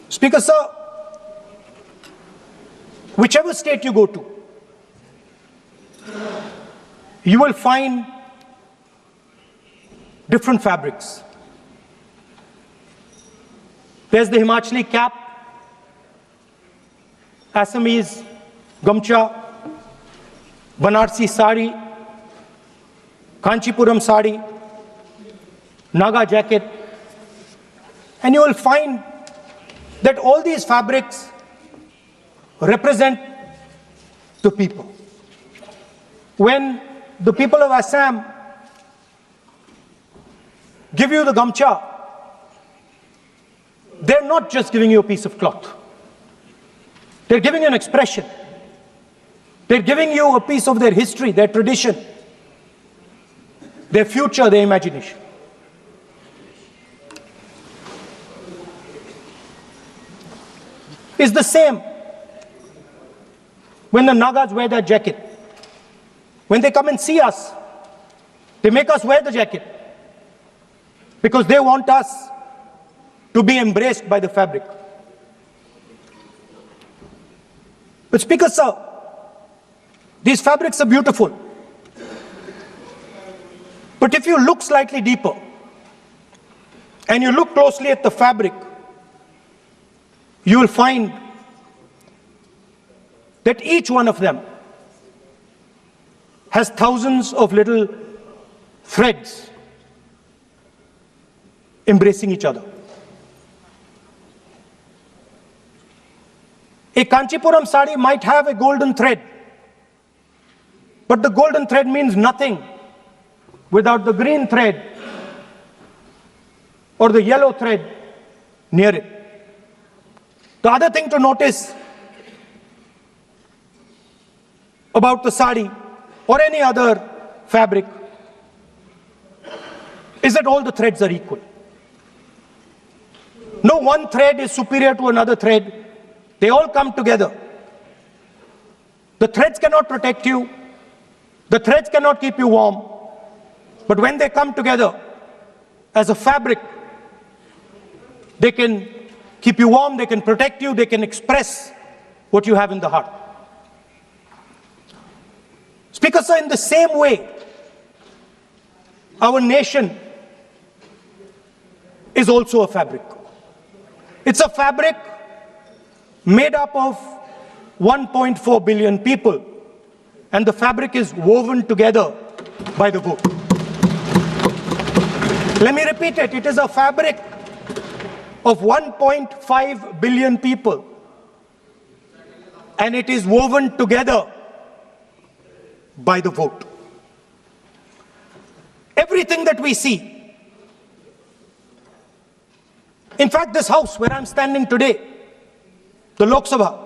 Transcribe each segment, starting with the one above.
Speaker, sir, whichever state you go to, you will find different fabrics. There's the Himachali cap, Assamese gamcha, Banarsi sari, Kanchipuram sari, Naga jacket, and you will find that all these fabrics represent the people. When the people of Assam give you the gamcha, they're not just giving you a piece of cloth. They're giving you an expression. They're giving you a piece of their history, their tradition, their future, their imagination. It's the same when the Nagas wear their jacket. When they come and see us, they make us wear the jacket because they want us to be embraced by the fabric. But Speaker, sir, these fabrics are beautiful. But if you look slightly deeper and you look closely at the fabric, you will find that each one of them has thousands of little threads embracing each other. A Kanchipuram sari might have a golden thread, but the golden thread means nothing without the green thread or the yellow thread near it. The other thing to notice about the sari or any other fabric is that all the threads are equal. No one thread is superior to another thread. They all come together. The threads cannot protect you. The threads cannot keep you warm. But when they come together as a fabric, they can keep you warm, they can protect you, they can express what you have in the heart. Speaker, sir, in the same way, our nation is also a fabric. It's a fabric made up of 1.4 billion people, and the fabric is woven together by the vote. Let me repeat it. It is a fabric of 1.5 billion people, and it is woven together by the vote. Everything that we see, in fact, this house where I'm standing today, the Lok Sabha,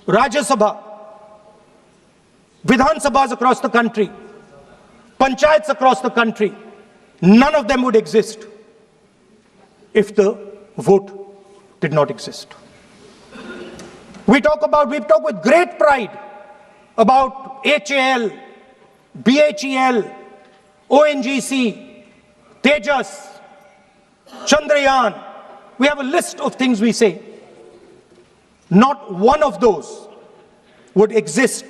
Rajya Sabha, Vidhan Sabhas across the country, Panchayats across the country, none of them would exist if the vote did not exist. We talk with great pride about HAL, BHEL, ONGC, Tejas, Chandrayaan. We have a list of things we say. Not one of those would exist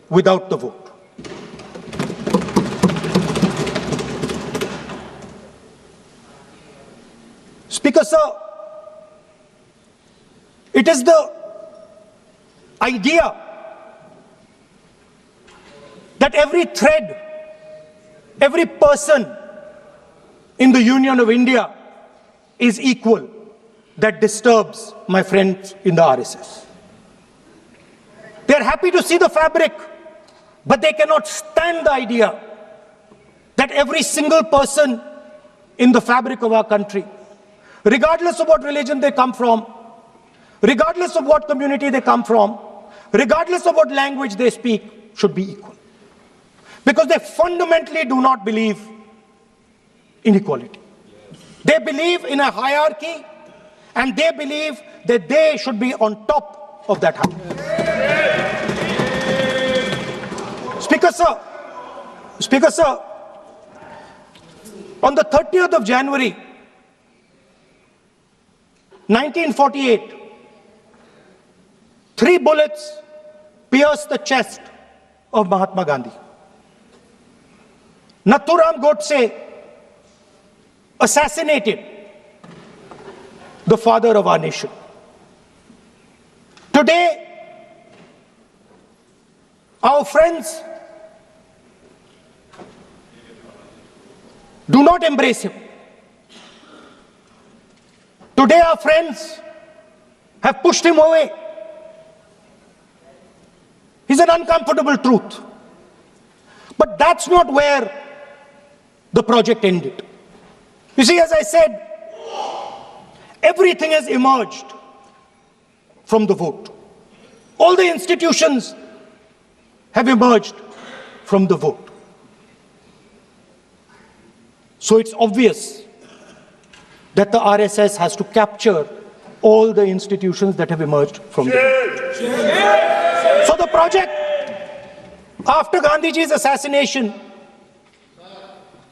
without the vote. Speaker, sir, it is the idea that every thread, every person in the Union of India is equal that disturbs my friends in the RSS. They're happy to see the fabric, but they cannot stand the idea that every single person in the fabric of our country, regardless of what religion they come from, regardless of what community they come from, regardless of what language they speak, should be equal. Because they fundamentally do not believe in equality. They believe in a hierarchy, and they believe that they should be on top of that hierarchy. Speaker, sir, on the 30th of January, 1948, 3 bullets pierced the chest of Mahatma Gandhi. Nathuram Godse assassinated the father of our nation. Today, our friends do not embrace him. Today, our friends have pushed him away. It's an uncomfortable truth. But that's not where the project ended. You see, as I said, everything has emerged from the vote. All the institutions have emerged from the vote. So it's obvious that the RSS has to capture all the institutions that have emerged from the vote. So the project, after Gandhiji's assassination,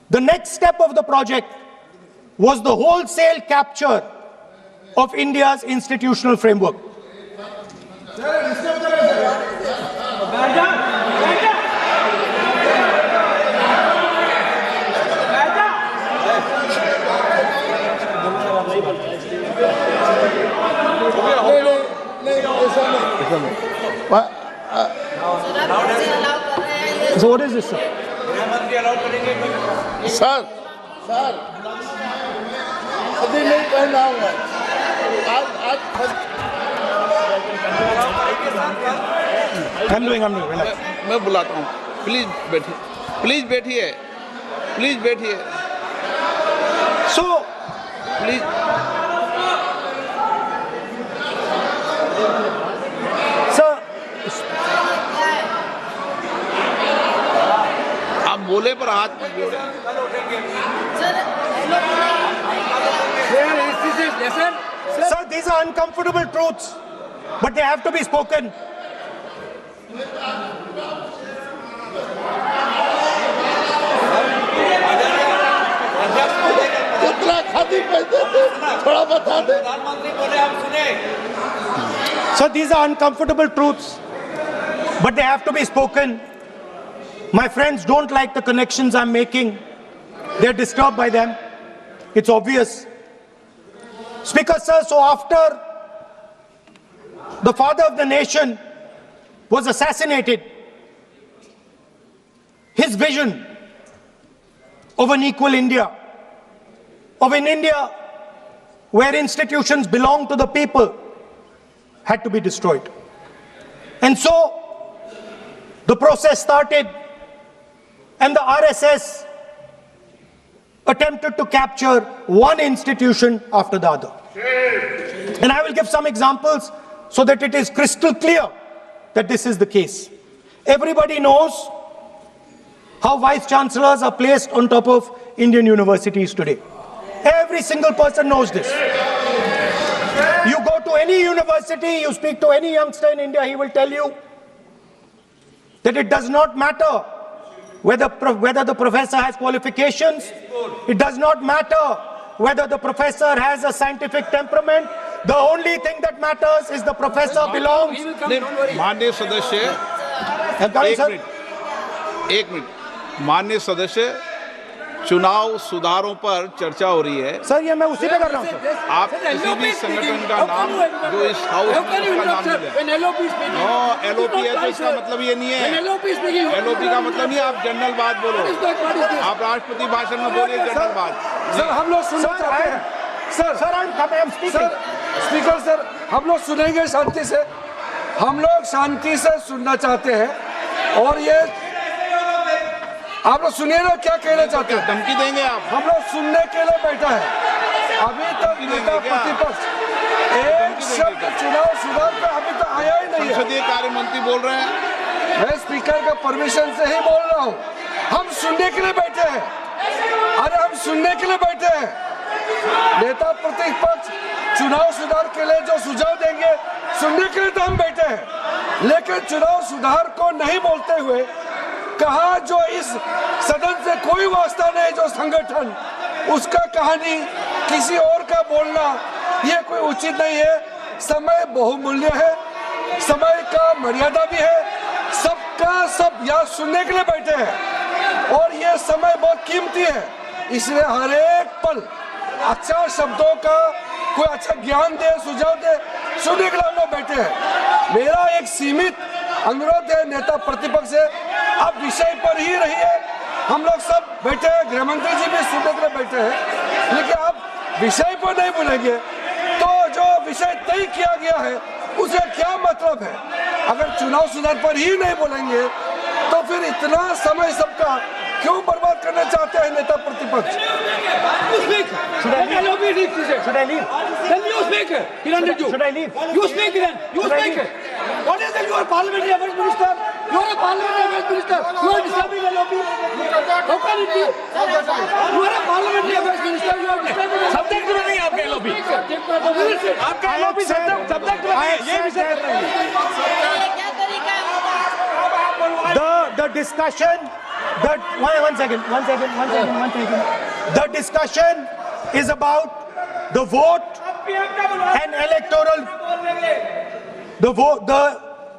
the next step of the project was the wholesale capture of India's institutional framework. So what is this, sir? Sir अभी नहीं पहना हुआ आज I'm doing, relax. मैं बुलाता हूँ please बैठिए So, please sir, आप बोले पर हाथ मत जोड़े sir, these are uncomfortable truths, but they have to be spoken. कितना खादी पहनते थे थोड़ा बता दे So these are uncomfortable truths, but they have to be spoken. My friends don't like the connections I'm making. They're disturbed by them. It's obvious. Speaker, sir, so after the father of the nation was assassinated, his vision of an equal India, of an India where institutions belong to the people, had to be destroyed. And so the process started, and the RSS attempted to capture one institution after the other. And I will give some examples so that it is crystal clear that this is the case. Everybody knows how vice chancellors are placed on top of Indian universities today. Every single person knows this. You go to any university, you speak to any youngster in India, he will tell you that it does not matter whether the professor has qualifications. It does not matter whether the professor has a scientific temperament. The only thing that matters is the professor belongs. माननीय सदस्य एक minute माननीय सदस्य चुनाव सुधारों पर चर्चा हो रही है सर ये मैं उसी पे कर रहा हूँ सर आप किसी भी संगठन का नाम जो इस हाउस में उसका नाम ले एलओपी है तो इसका मतलब ये नहीं है एलओपी का मतलब नहीं आप जनरल बात बोलो आप राष्ट्रपति भाषण में बोलिए जनरल बात सर हम लोग सुनना चाहते हैं सर स्पीकर सर हम लोग सुनेंगे शांति से हम लोग शांति से सुनना चाहते हैं और ये आप लोग सुनिए ना क्या कहना चाहते हैं धमकी देंगे आप हम लोग सुनने के लिए बैठा है अभी तक नेता प्रतिपक्ष एक शब्द चुनाव सुधार पे अभी तक आया ही नहीं है संसदीय कार्य मंत्री बोल रहे हैं मैं स्पीकर का परमिशन से ही बोल रहा हूँ हम सुनने के लिए बैठे हैं अरे हम सुनने के लिए बैठे हैं नेता प्रतिपक्ष चुनाव सुधार के लिए जो सुझाव देंगे सुनने के लिए तो हम बैठे हैं लेकिन चुनाव सुधार को नहीं बोलते हुए कहा जो इस सदन से कोई वास्ता नहीं जो संगठन उसका कहानी किसी और का बोलना ये कोई उचित नहीं है। समय बहुमूल्य है, समय का मर्यादा भी है, सबका सब यहाँ सुनने के लिए बैठे हैं और ये समय बहुत कीमती है, इसलिए हर एक पल अच्छा शब्दों का कोई अच्छा ज्ञान दे, सुझाव दे, सुनने के लिए हम लोग बैठे हैं। मेरा एक सीमित अनुरोध है नेता प्रतिपक्ष से, आप विषय पर ही रहिए। हम लोग सब बैठे हैं, गृह मंत्री जी भी सुनने के लिए बैठे हैं, लेकिन आप विषय पर नहीं बोलेंगे तो जो विषय तय किया गया है उसे क्या मतलब है। अगर चुनाव सुधार पर ही नहीं बोलेंगे तो फिर इतना समय सबका क्यों बर्बाद करना चाहते हैं नेता प्रतिपक्ष। Should I leave? Then you speak. He wanted you. Should I leave? You speak then. You speak. What is it? You are parliamentary affairs minister. You are a parliamentary affairs minister. You are disturbing LOP. How can it be? You are a parliamentary affairs minister. You are disturbing LOP. Subject में नहीं आपके LOP. आपका LOP subject में नहीं. ये विषय कर रहे हैं. The discussion, one second. The discussion is about the vote and electoral.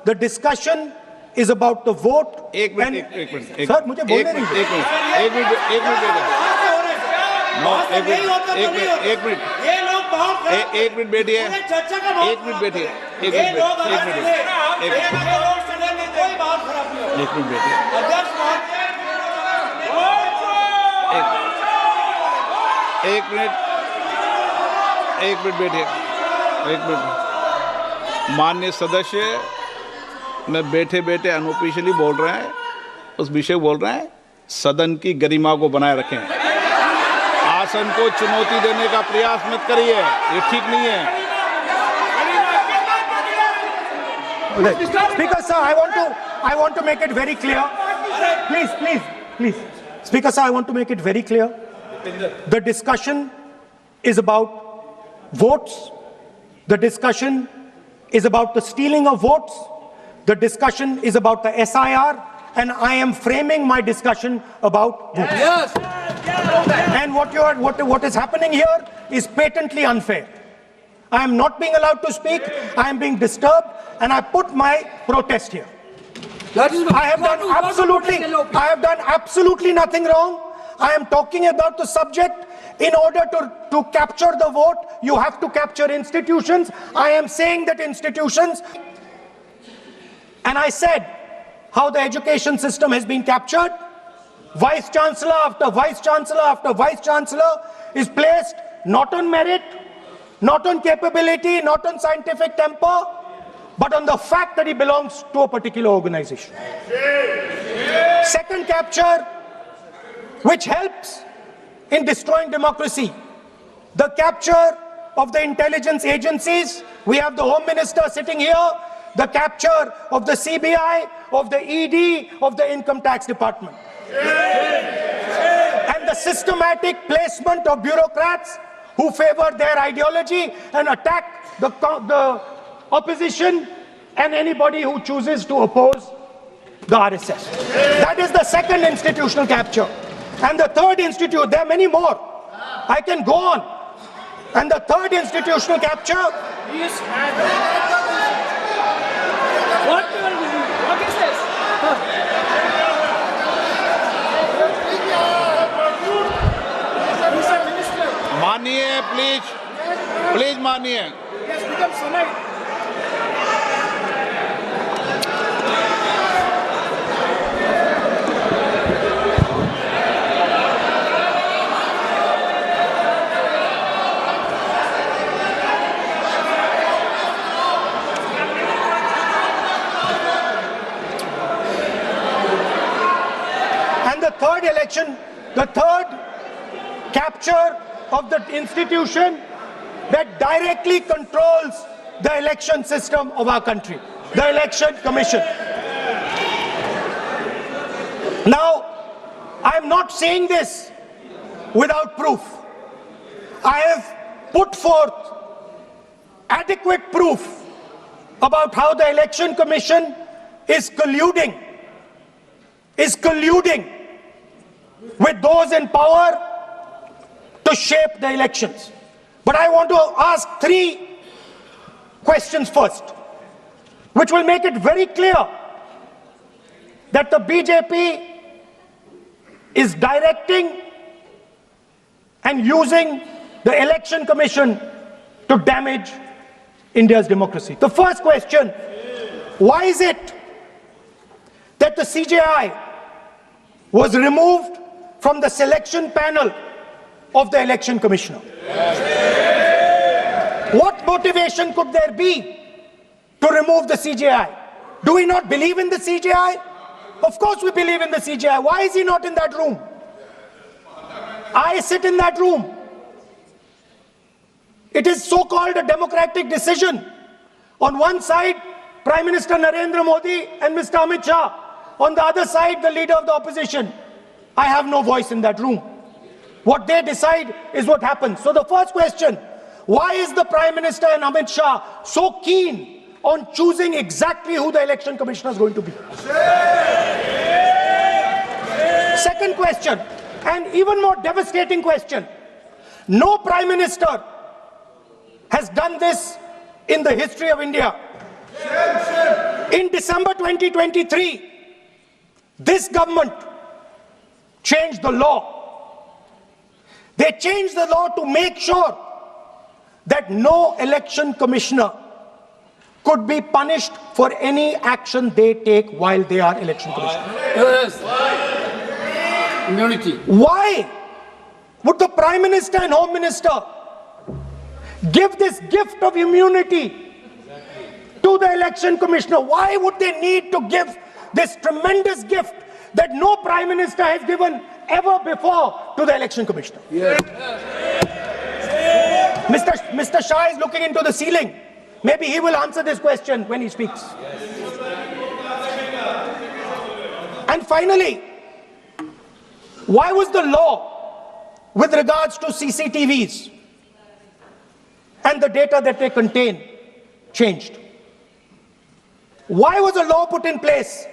The discussion is about the vote. एक मिनट सर मुझे बोलने दीजिए। एक मिनट बैठिए। माननीय सदस्य मैं बैठे बैठे अनऑफिशियली बोल रहे हैं, उस विषय बोल रहे हैं, सदन की गरिमा को बनाए रखें, आसन को चुनौती देने का प्रयास मत करिए, ये ठीक नहीं है। Speaker sir, I want to make it very clear. Please. Speaker sir, I want to make it very clear. The discussion is about votes. The discussion is about the stealing of votes. The discussion is about the SIR, and I am framing my discussion about votes. Yes. And what is happening here is patently unfair. I am not being allowed to speak. I am being disturbed, and I put my protest here. That is I have done absolutely nothing wrong. I am talking about the subject. In order to capture the vote, you have to capture institutions. I am saying that institutions, and I said how the education system has been captured. Vice Chancellor after Vice Chancellor after Vice Chancellor is placed not on merit, not on capability, not on scientific temper, but on the fact that he belongs to a particular organization. Second capture, which helps in destroying democracy, the capture of the intelligence agencies. We have the Home Minister sitting here, the capture of the CBI, of the ED, of the Income Tax Department. And the systematic placement of bureaucrats who favor their ideology and attack the opposition and anybody who chooses to oppose the RSS. That is the second institutional capture. And the third there are many more. I can go on. And the third institutional capture. What is this? Mr. Minister. मानिए please मानिए। Yes, become sonite. The third capture of the institution that directly controls the election system of our country, the Election Commission. Now, I'm not saying this without proof. I have put forth adequate proof about how the Election Commission is colluding with those in power to shape the elections. But I want to ask 3 questions first, which will make it very clear that the BJP is directing and using the Election Commission to damage India's democracy. The first question, why is it that the CJI was removed from the selection panel of the Election Commissioner? What motivation could there be to remove the CJI? Do we not believe in the CJI? Of course we believe in the CJI. Why is he not in that room? I sit in that room. It is so-called a democratic decision. On one side, Prime Minister Narendra Modi and Mr. Amit Shah. On the other side, the leader of the opposition. I have no voice in that room. What they decide is what happens. So the first question, why is the Prime Minister and Amit Shah so keen on choosing exactly who the Election Commissioner is going to be? Second question, and even more devastating question. No Prime Minister has done this in the history of India. In December 2023, this government changed the law. They changed the law to make sure that no election commissioner could be punished for any action they take while they are election commissioner. Yes. Immunity. Why would the Prime Minister and Home Minister give this gift of immunity to the election commissioner? Why would they need to give this tremendous gift that no Prime Minister has given ever before to the election commissioner? Yes. Mr. Shah is looking into the ceiling. Maybe he will answer this question when he speaks. And finally, why was the law with regards to CCTVs and the data that they contain changed? Why was a law put in place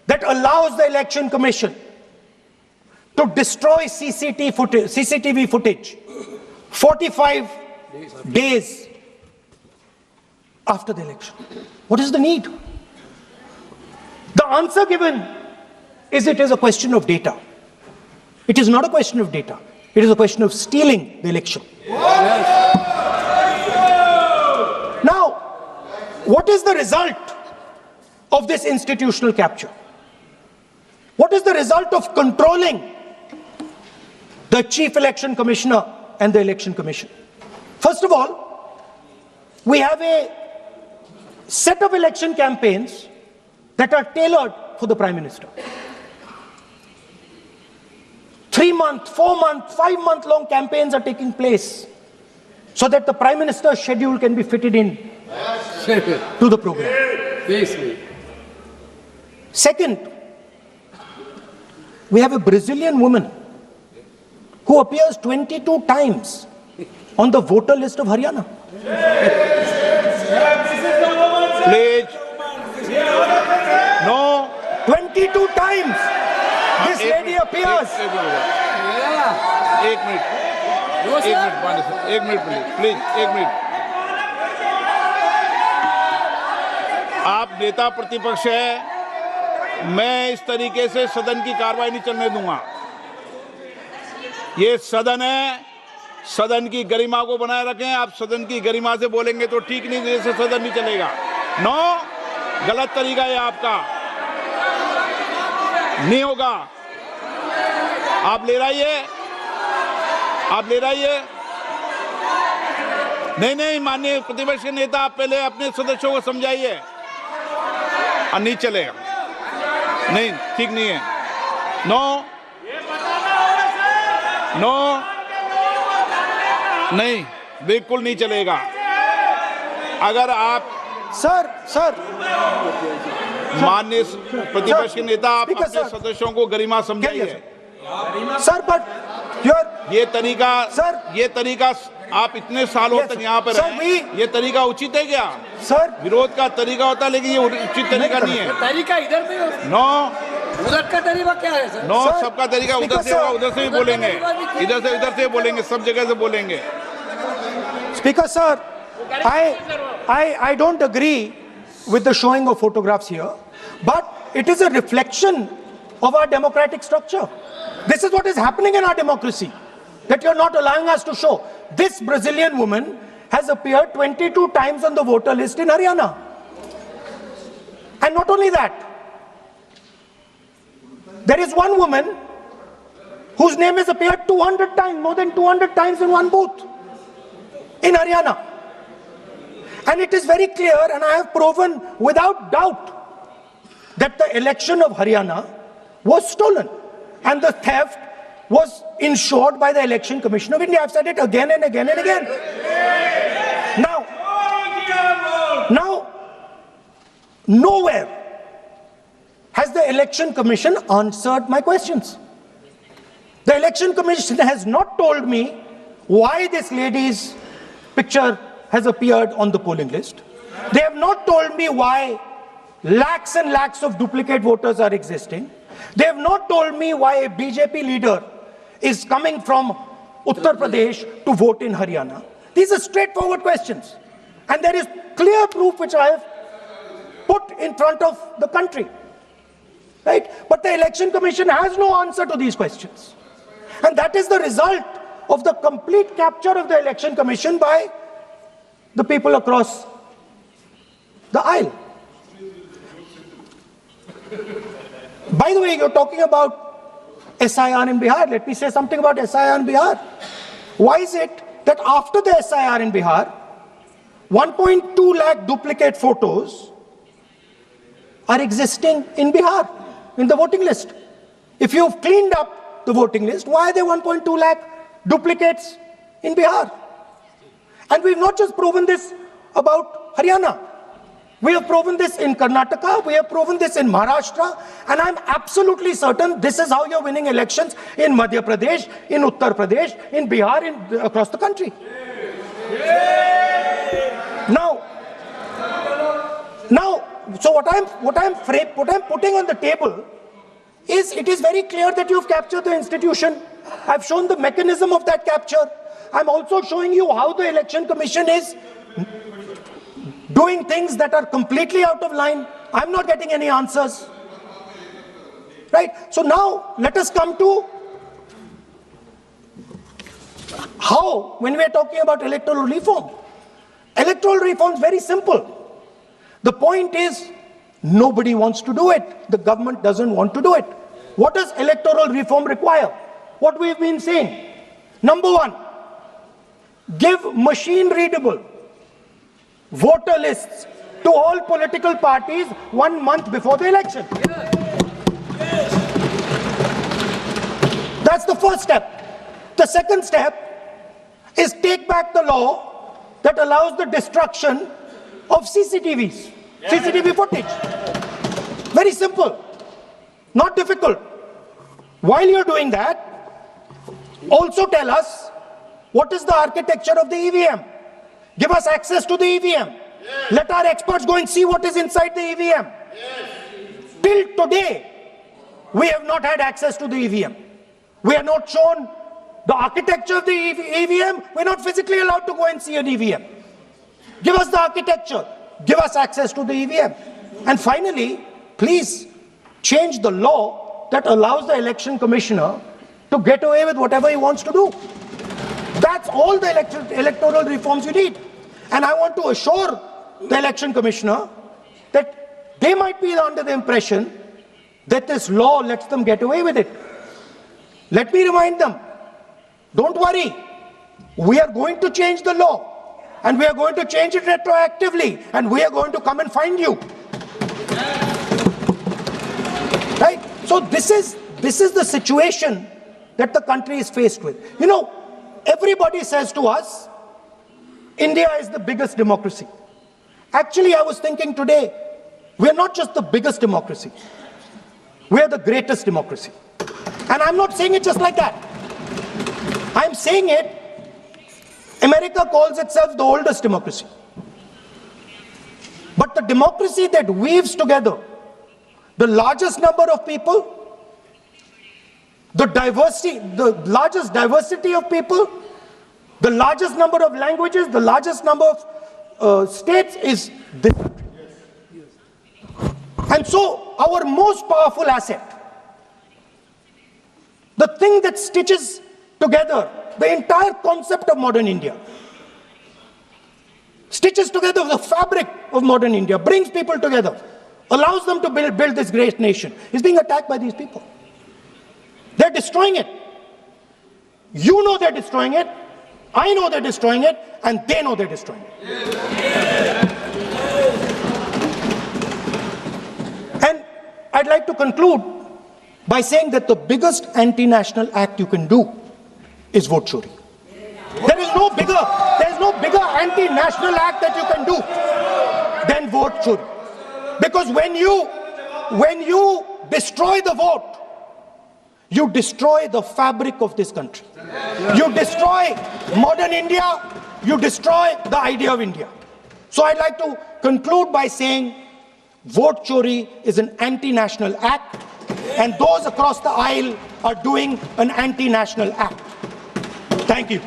that allows the Election Commission to destroy CCTV footage 45 days after the election? What is the need? The answer given is it is a question of data. It is not a question of data. It is a question of stealing the election. Now, what is the result of this institutional capture? What is the result of controlling the Chief Election Commissioner and the Election Commission? First of all, we have a set of election campaigns that are tailored for the Prime Minister. 3-month, 4-month, 5-month long campaigns are taking place so that the Prime Minister's schedule can be fitted in to the program. Second, we have a Brazilian woman who appears 22 times on the voter list of Haryana. Please. No. 22 times this lady appears. एक minute please एक minute. आप नेता प्रतिपक्ष है, मैं इस तरीके से सदन की कार्रवाई नहीं चलने दूंगा। ये सदन है, सदन की गरिमा को बनाए रखें। आप सदन की गरिमा से बोलेंगे तो ठीक नहीं, जैसे सदन नहीं चलेगा। नो, गलत तरीका है आपका, नहीं होगा। आप ले रहिए, आप ले रहिए। नहीं, माननीय प्रतिपक्ष के नेता, आप पहले अपने सदस्यों को समझाइए। नहीं चलेगा, नहीं, ठीक नहीं है। नो, नहीं, बिल्कुल नहीं चलेगा। अगर आप सर माननीय प्रतिपक्ष के नेता, आप अपने सदस्यों को गरिमा समझाइए। सर, बट ये तरीका आप इतने सालों तक यहाँ पर हैं, ये तरीका उचित है क्या? सर, विरोध का तरीका होता है, लेकिन ये उचित तरीका नहीं है। तरीका इधर भी हो, नो, उधर का तरीका क्या है सर? नो, सबका तरीका उधर से होगा, उधर से भी बोलेंगे, इधर से बोलेंगे, सब जगह से बोलेंगे। Speaker sir, I don't agree with the showing of photographs here, but it is a reflection of our democratic structure. This is what is happening in our democracy, that you're not allowing us to show. This Brazilian woman has appeared 22 times on the voter list in Haryana. And not only that, there is one woman whose name has appeared 200 times, more than 200 times in one booth in Haryana. And it is very clear, and I have proven without doubt, that the election of Haryana was stolen and the theft was ensured by the Election Commission of India. I've said it again and again and again. Now, nowhere has the Election Commission answered my questions. The Election Commission has not told me why this lady's picture has appeared on the polling list. They have not told me why lakhs and lakhs of duplicate voters are existing. They have not told me why a BJP leader is coming from Uttar Pradesh to vote in Haryana. These are straightforward questions. And there is clear proof which I have put in front of the country. Right? But the Election Commission has no answer to these questions. And that is the result of the complete capture of the Election Commission by the people across the aisle. By the way, you're talking about SIR in Bihar. Let me say something about SIR in Bihar. Why is it that after the SIR in Bihar, 1.2 lakh duplicate photos are existing in Bihar, in the voting list? If you've cleaned up the voting list, why are there 1.2 lakh duplicates in Bihar? And we've not just proven this about Haryana. We have proven this in Karnataka, we have proven this in Maharashtra, and I'm absolutely certain this is how you're winning elections in Madhya Pradesh, in Uttar Pradesh, in Bihar, across the country. Now, so what I'm putting on the table is, it is very clear that you've captured the institution. I've shown the mechanism of that capture. I'm also showing you how the Election Commission is doing things that are completely out of line. I'm not getting any answers. Right? So now, let us come to how, when we're talking about electoral reform. Electoral reform is very simple. The point is, nobody wants to do it. The government doesn't want to do it. What does electoral reform require? What we've been saying. Number one, give machine-readable voter lists to all political parties 1 month before the election. That's the first step. The second step is take back the law that allows the destruction of CCTVs, CCTV footage. Very simple, not difficult. While you're doing that, also tell us what is the architecture of the EVM. Give us access to the EVM. Yes. Let our experts go and see what is inside the EVM. Yes. Till today, we have not had access to the EVM. We are not shown the architecture of the EVM. We're not physically allowed to go and see an EVM. Give us the architecture. Give us access to the EVM. And finally, please change the law that allows the election commissioner to get away with whatever he wants to do. That's all the electoral reforms you need. And I want to assure the election commissioner that they might be under the impression that this law lets them get away with it. Let me remind them, don't worry, we are going to change the law, and we are going to change it retroactively, and we are going to come and find you. Right? So this is the situation that the country is faced with. You know, everybody says to us, India is the biggest democracy. Actually, I was thinking today, we're not just the biggest democracy, we're the greatest democracy. And I'm not saying it just like that. I'm saying it, America calls itself the oldest democracy. But the democracy that weaves together the largest number of people, the largest diversity of people, The largest number of languages, the largest number of states is this country. And so our most powerful asset, the thing that stitches together the entire concept of modern India, stitches together the fabric of modern India, brings people together, allows them to build this great nation, is being attacked by these people. They're destroying it. You know they're destroying it, I know they're destroying it, and they know they're destroying it. And I'd like to conclude by saying that the biggest anti-national act you can do is vote chori. There is no bigger anti-national act that you can do than vote chori. Because when you destroy the vote, you destroy the fabric of this country. You destroy modern India, you destroy the idea of India. So I'd like to conclude by saying vote chori is an anti-national act, and those across the aisle are doing an anti-national act. Thank you.